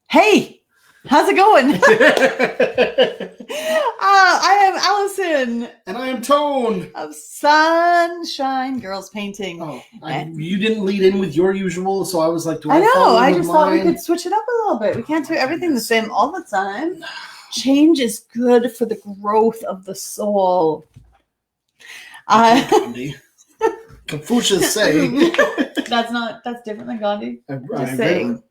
Hey, how's it going? I am Allison. And I am Tone. Of Sonshine Girls Painting. Oh, you didn't lead in with your usual, so I was like, I know. I just thought we could switch it up a little bit. We can't do everything the same all the time. Change is good for the growth of the soul. Confucius say. That's different than Gandhi. Just saying.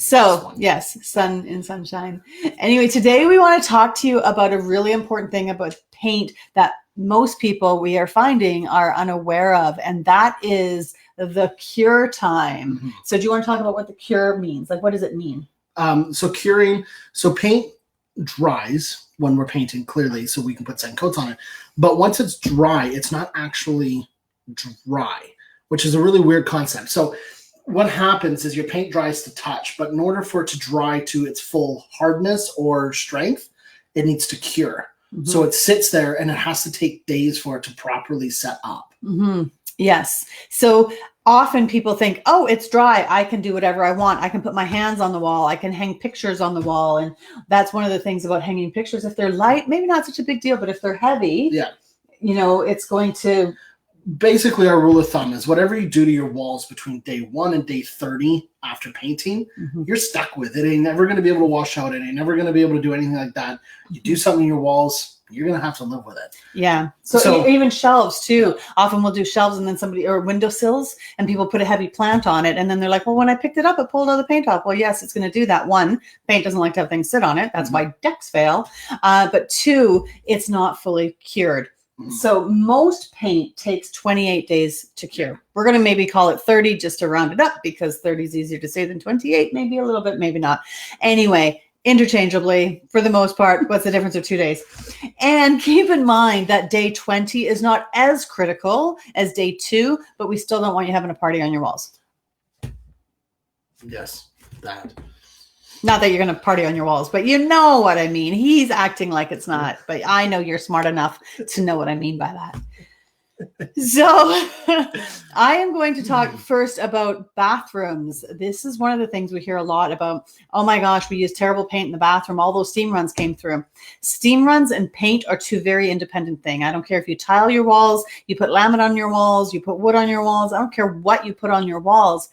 So, yes, sun and sunshine. Anyway, today we want to talk to you about a really important thing about paint that most people we are finding are unaware of, and that is the cure time. Mm-hmm. So do you want to talk about what the cure means? Like, what does it mean? So paint dries when we're painting, clearly, so we can put sand coats on it. But once it's dry, it's not actually dry, which is a really weird concept. So what happens is your paint dries to touch, but in order for it to dry to its full hardness or strength, it needs to cure. Mm-hmm. So it sits there and it has to take days for it to properly set up. Mm-hmm. Yes. So often people think, oh, it's dry. I can do whatever I want. I can put my hands on the wall. I can hang pictures on the wall. And that's one of the things about hanging pictures. If they're light, maybe not such a big deal, but if they're heavy, it's going to... Basically, our rule of thumb is whatever you do to your walls between day 1 and day 30 after painting, you're stuck with it. It ain't never going to be able to wash out. It ain't never going to be able to do anything like that. You do something in your walls, you're going to have to live with it. Yeah. So even shelves too. Yeah. Often we'll do shelves and then or windowsills and people put a heavy plant on it. And then they're like, well, when I picked it up, it pulled all the paint off. Well, yes, it's going to do that. 1, paint doesn't like to have things sit on it. That's why decks fail. But 2, it's not fully cured. So most paint takes 28 days to cure. We're going to maybe call it 30 just to round it up because 30 is easier to say than 28, maybe a little bit, maybe not. Anyway, interchangeably, for the most part, what's the difference of 2 days? And keep in mind that day 20 is not as critical as day 2, but we still don't want you having a party on your walls. Yes, that. Not that you're going to party on your walls, but you know what I mean. He's acting like it's not, but I know you're smart enough to know what I mean by that. So I am going to talk first about bathrooms. This is one of the things we hear a lot about. Oh my gosh, we use terrible paint in the bathroom. All those steam runs came through. Steam runs and paint are 2 very independent things. I don't care if you tile your walls, you put laminate on your walls, you put wood on your walls. I don't care what you put on your walls.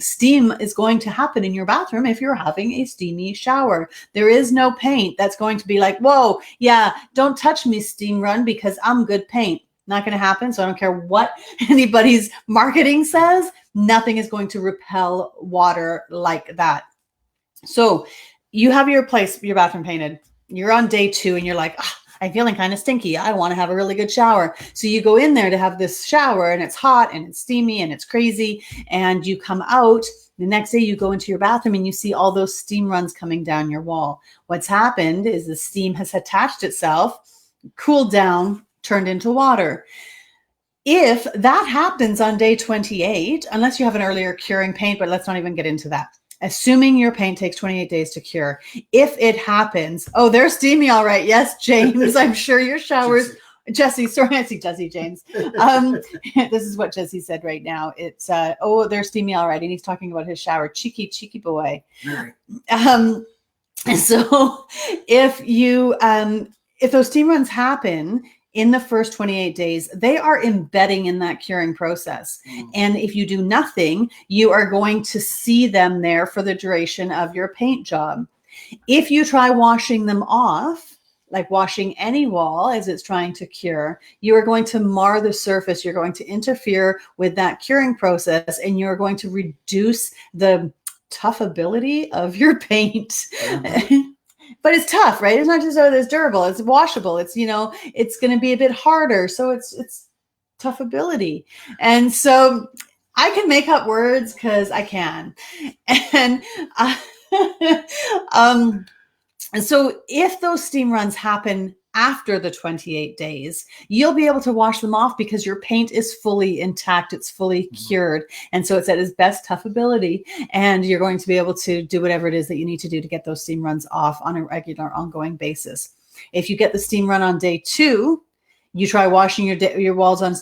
Steam is going to happen in your bathroom if you're having a steamy shower. There is no paint that's going to be like, whoa, yeah, don't touch me, steam run, because I'm good paint. Not going to happen. So I don't care what anybody's marketing says. Nothing is going to repel water like that. So you have your bathroom painted. You're on day 2 and you're like, I'm feeling kind of stinky. I want to have a really good shower. So you go in there to have this shower and it's hot and it's steamy and it's crazy. And you come out the next day, you go into your bathroom and you see all those steam runs coming down your wall. What's happened is the steam has attached itself, cooled down, turned into water. If that happens on day 28, unless you have an earlier curing paint, but let's not even get into that. Assuming your paint takes 28 days to cure. If it happens, oh, they're steamy, all right. Yes, James, I'm sure your showers, Jesse, sorry, I see Jesse, James. This is what Jesse said right now. It's, they're steamy, all right. And he's talking about his shower. Cheeky boy. So if those steam runs happen in the first 28 days, they are embedding in that curing process. And if you do nothing, you are going to see them there for the duration of your paint job. If you try washing them off, like washing any wall as it's trying to cure, you are going to mar the surface. You're going to interfere with that curing process, and you're going to reduce the toughability of your paint. But it's tough, right? It's not just, oh, it's durable. It's washable. It's, it's going to be a bit harder. So it's toughability. And so I can make up words because I can. And so if those steam runs happen after the 28 days, you'll be able to wash them off because your paint is fully intact. It's fully cured. And so it's at its best toughability. And you're going to be able to do whatever it is that you need to do to get those steam runs off on a regular, ongoing basis. If you get the steam run on day 2, you try washing your walls on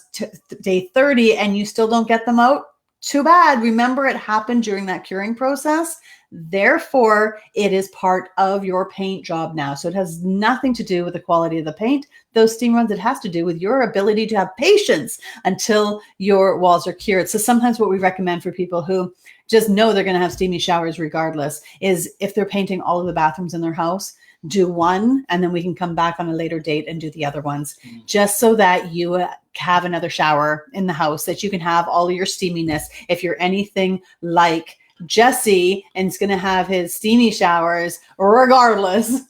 day 30 and you still don't get them out, too bad. Remember, it happened during that curing process. Therefore, it is part of your paint job now. So it has nothing to do with the quality of the paint. Those steam runs, it has to do with your ability to have patience until your walls are cured. So sometimes what we recommend for people who just know they're going to have steamy showers regardless is if they're painting all of the bathrooms in their house, do one, and then we can come back on a later date and do the other ones, just so that you have another shower in the house, that you can have all of your steaminess. If you're anything like Jesse and is going to have his steamy showers regardless,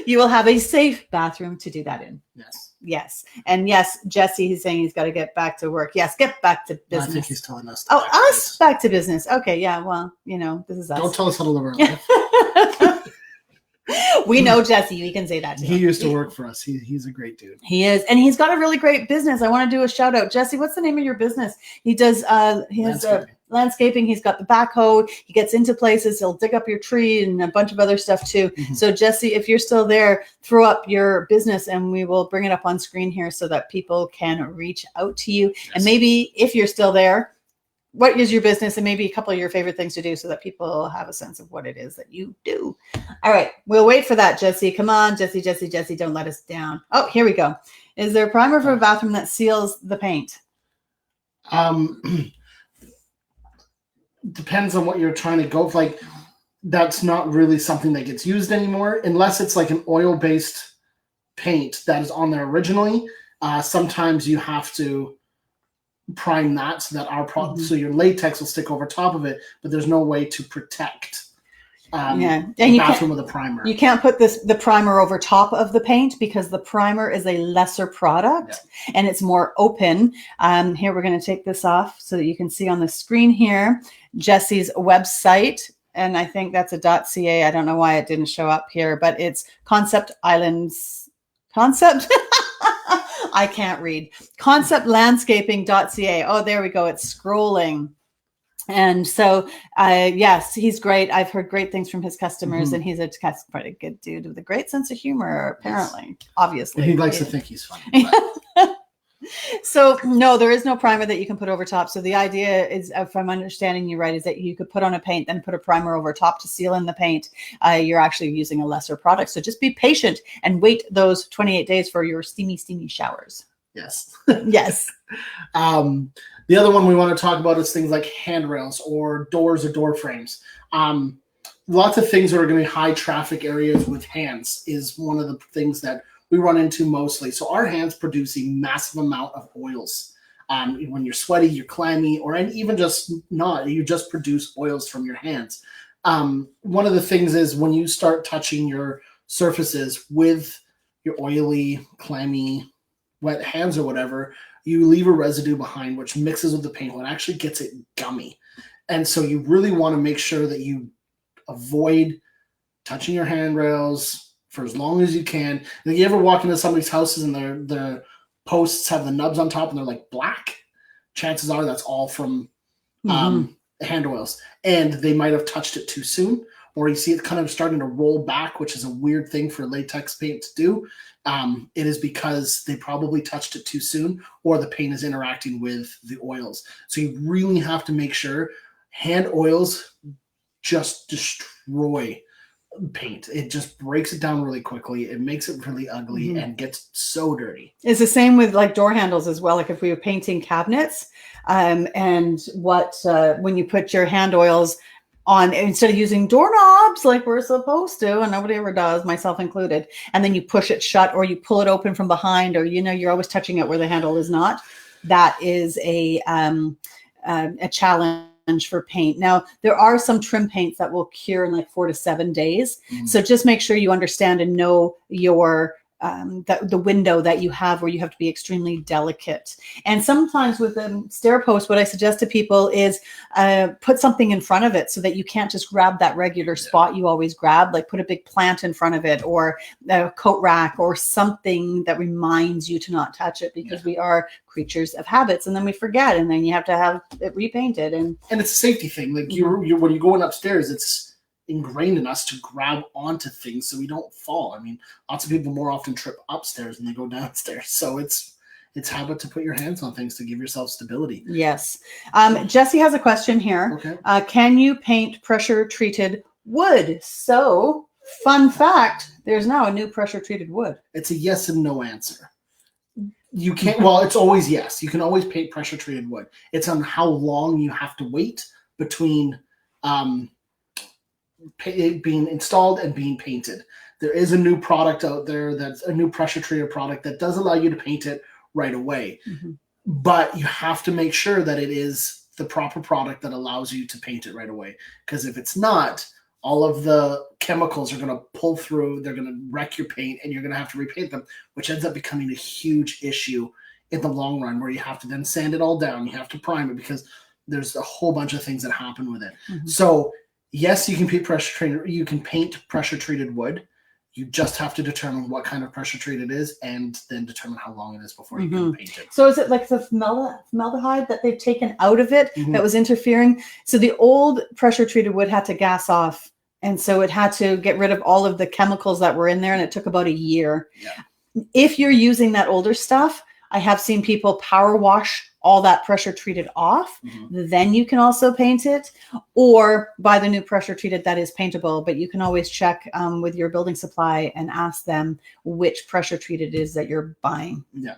you will have a safe bathroom to do that in. Yes. And yes, Jesse, he's saying he's got to get back to work. Yes, get back to business. I think he's telling us. Us back to business. Okay, yeah, well, this is us. Don't tell us how to live our life. We know Jesse. We can say that to him. He used to work for us. He's a great dude. He is. And he's got a really great business. I want to do a shout out. Jesse, what's the name of your business? He does landscaping. He's got the backhoe. He gets into places. He'll dig up your tree and a bunch of other stuff too. Mm-hmm. So Jesse, if you're still there, throw up your business and we will bring it up on screen here so that people can reach out to you. Yes. And maybe if you're still there, what is your business and maybe a couple of your favorite things to do so that people have a sense of what it is that you do. All right. We'll wait for that, Jesse. Come on, Jesse, don't let us down. Oh, here we go. Is there a primer for a bathroom that seals the paint? Depends on what you're trying to go for. Like, that's not really something that gets used anymore unless it's like an oil-based paint that is on there originally. Sometimes you have to prime that so that so your latex will stick over top of it, but there's no way to protect the bathroom with a primer. You can't put the primer over top of the paint because the primer is a lesser product and it's more open. Here, we're going to take this off so that you can see on the screen here Jesse's website. And I think that's a .ca. I don't know why it didn't show up here, but it's Concept I can't read. Conceptlandscaping.ca. Oh, there we go. It's scrolling. And so, yes, he's great. I've heard great things from his customers, and he's quite a good dude with a great sense of humor, apparently, obviously. And he likes to think he's funny. So, no, there is no primer that you can put over top. So the idea is, if I'm understanding you right, is that you could put on a paint, then put a primer over top to seal in the paint. You're actually using a lesser product. So just be patient and wait those 28 days for your steamy showers. Yes. Yes. The other one we want to talk about is things like handrails or doors or door frames. Lots of things that are going to be high traffic areas with hands is one of the things that we run into mostly. So our hands produce a massive amount of oils. When you're sweaty, you're clammy, or even just not, you just produce oils from your hands. One of the things is when you start touching your surfaces with your oily, clammy, wet hands or whatever, you leave a residue behind which mixes with the paint and actually gets it gummy. And so you really want to make sure that you avoid touching your handrails for as long as you can. And you ever walk into somebody's houses and their posts have the nubs on top and they're like black? Chances are that's all from hand oils. And they might have touched it too soon, or you see it kind of starting to roll back, which is a weird thing for latex paint to do. It is because they probably touched it too soon, or the paint is interacting with the oils. So you really have to make sure hand oils just destroy paint. It just breaks it down really quickly. It makes it really ugly and gets so dirty. It's the same with like door handles as well. Like if we were painting cabinets, and when you put your hand oils on, instead of using doorknobs like we're supposed to, and nobody ever does, myself included, and then you push it shut or you pull it open from behind, or you're always touching it where the handle is not. That is a challenge for paint. Now, there are some trim paints that will cure in like 4 to 7 days. So just make sure you understand and know your the window that you have where you have to be extremely delicate. And sometimes with the stair post, what I suggest to people is put something in front of it so that you can't just grab that regular spot you always grab, like put a big plant in front of it or a coat rack or something that reminds you to not touch it, because we are creatures of habits and then we forget, and then you have to have it repainted. And it's a safety thing. Like you're when you're going upstairs, it's ingrained in us to grab onto things so we don't fall. I mean, lots of people more often trip upstairs than they go downstairs. So it's it's habit to put your hands on things to give yourself stability. Yes. Jesse has a question here. Okay. Can you paint pressure treated wood? So, fun fact, there's now a new pressure treated wood. It's a yes and no answer. You can't, well, it's always yes. You can always paint pressure treated wood. It's on how long you have to wait between being installed and being painted. There is a new product out there that's a new pressure treated product that does allow you to paint it right away. Mm-hmm. But you have to make sure that it is the proper product that allows you to paint it right away. Because if it's not, all of the chemicals are going to pull through, they're going to wreck your paint, and you're going to have to repaint them, which ends up becoming a huge issue in the long run, where you have to then sand it all down. You have to prime it because there's a whole bunch of things that happen with it. Mm-hmm. So yes, you can paint pressure treated wood. You just have to determine what kind of pressure treat it is, and then determine how long it is before you can paint it. So is it like the formaldehyde that they've taken out of it that was interfering? So the old pressure treated wood had to gas off, and so it had to get rid of all of the chemicals that were in there, and it took about a year. Yeah. If you're using that older stuff, I have seen people power wash all that pressure treated off. Mm-hmm. Then you can also paint it, or buy the new pressure treated that is paintable. But you can always check with your building supply and ask them which pressure treated it is that you're buying. Yeah.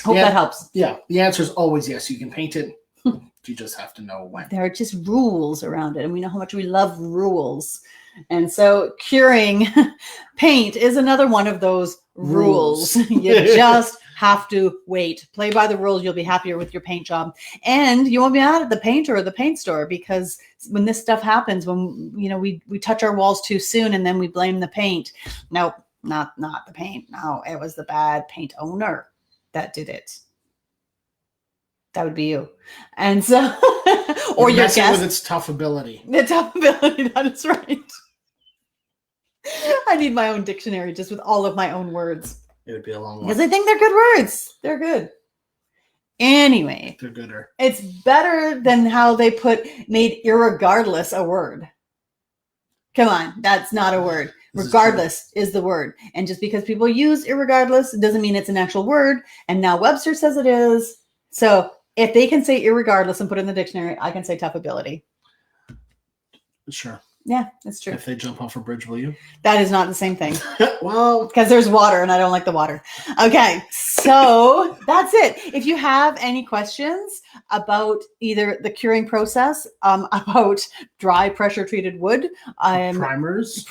Hope that helps. Yeah. The answer is always yes. You can paint it. You just have to know when. There are just rules around it. And we know how much we love rules. And so curing paint is another one of those rules. You just have to wait. Play by the rules. You'll be happier with your paint job. And you won't be mad at the painter or the paint store, because when this stuff happens, when we touch our walls too soon and then we blame the paint. Nope, not the paint. No, it was the bad paint owner that did it. That would be you. And so, or your guest. With its tough ability. The tough ability, that is right. I need my own dictionary just with all of my own words. It would be a long one. Because I think they're good words. They're good. Anyway. They're gooder. It's better than how they made irregardless a word. Come on, that's not a word. Regardless is the word. And just because people use irregardless doesn't mean it's an actual word. And now Webster says it is. So if they can say irregardless and put it in the dictionary, I can say tough ability. Sure. Yeah, that's true. If they jump off a bridge, will you? That is not the same thing. Well, because there's water and I don't like the water. Okay, so that's it. If you have any questions about either the curing process, about dry pressure treated wood, primers,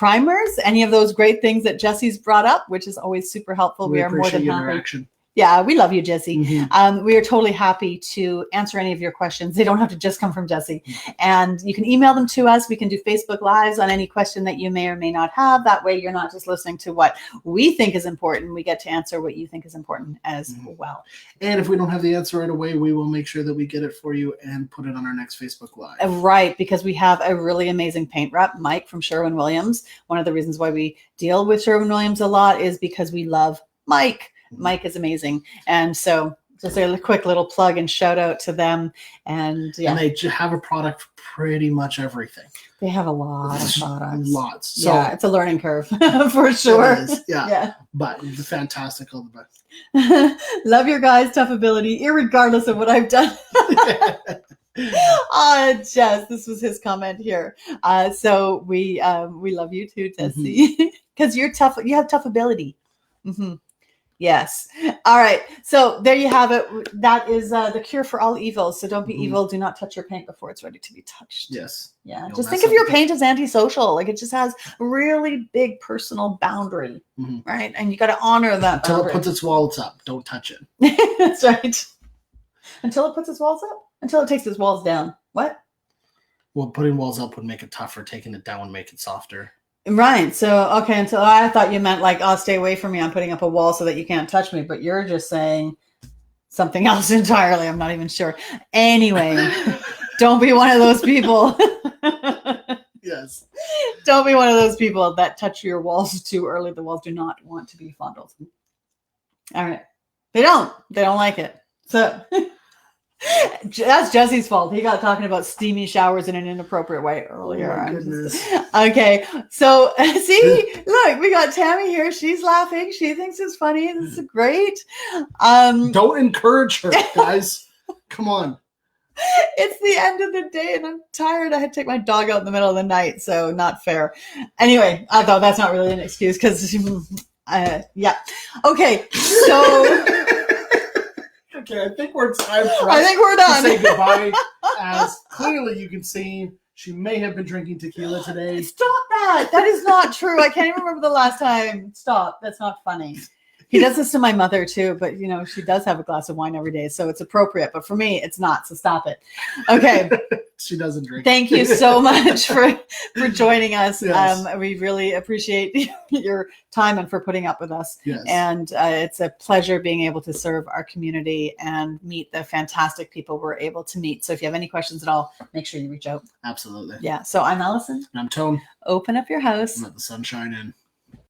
any of those great things that Jesse's brought up, which is always super helpful. We are more than happy. Yeah, we love you, Jesse. Mm-hmm. We are totally happy to answer any of your questions. They don't have to just come from Jesse. Mm-hmm. And you can email them to us. We can do Facebook Lives on any question that you may or may not have. That way you're not just listening to what we think is important. We get to answer what you think is important as well. And if we don't have the answer right away, we will make sure that we get it for you and put it on our next Facebook Live. Right, because we have a really amazing paint rep, Mike from Sherwin-Williams. One of the reasons why we deal with Sherwin-Williams a lot is because we love Mike. Mike is amazing. And so just a quick little plug and shout out to them. And yeah. And they have a product for pretty much everything. They have a lot of products. Lots. So yeah, it's a learning curve for sure. It is, yeah. But it's fantastic. All the best. Love your guys' tough ability, irregardless of what I've done. Jess, this was his comment here. So we love you too, Jesse, because you're tough. You have tough ability. Mm-hmm. Yes. All right. So there you have it. That is the cure for all evils. So don't be evil. Do not touch your paint before it's ready to be touched. Yes. Yeah. Just think of your paint as antisocial. Like it just has a really big personal boundary, right? And you got to honor that. Until it puts its walls up. Don't touch it. That's right. Until it puts its walls up? Until it takes its walls down. What? Well, putting walls up would make it tougher. Taking it down would make it softer. Right. So, okay. Until I thought you meant like, stay away from me. I'm putting up a wall so that you can't touch me. But you're just saying something else entirely. I'm not even sure. Anyway, don't be one of those people. Yes. Don't be one of those people that touch your walls too early. The walls do not want to be fondled. All right. They don't like it. So That's Jesse's fault. He got talking about steamy showers in an inappropriate way earlier. Oh my goodness. Okay, so see, look, we got Tammy here. She's laughing. She thinks it's funny. This is great. Don't encourage her, guys. Come on. It's the end of the day and I'm tired. I had to take my dog out in the middle of the night, so not fair. Anyway, although that's not really an excuse because, yeah. Okay, so. Okay, I think we're time for us I think we're done. to say goodbye. As clearly you can see, she may have been drinking tequila today. Stop that. That is not true. I can't even remember the last time. Stop. That's not funny. He does this to my mother too, but you know, she does have a glass of wine every day, so it's appropriate. But for me, it's not. So stop it. Okay. She doesn't drink. Thank you so much for joining us. Yes. We really appreciate your time and for putting up with us. Yes. And it's a pleasure being able to serve our community and meet the fantastic people we're able to meet. So if you have any questions at all, make sure you reach out. Absolutely. Yeah. So I'm Allison. And I'm Tone. Open up your house. And let the sunshine in.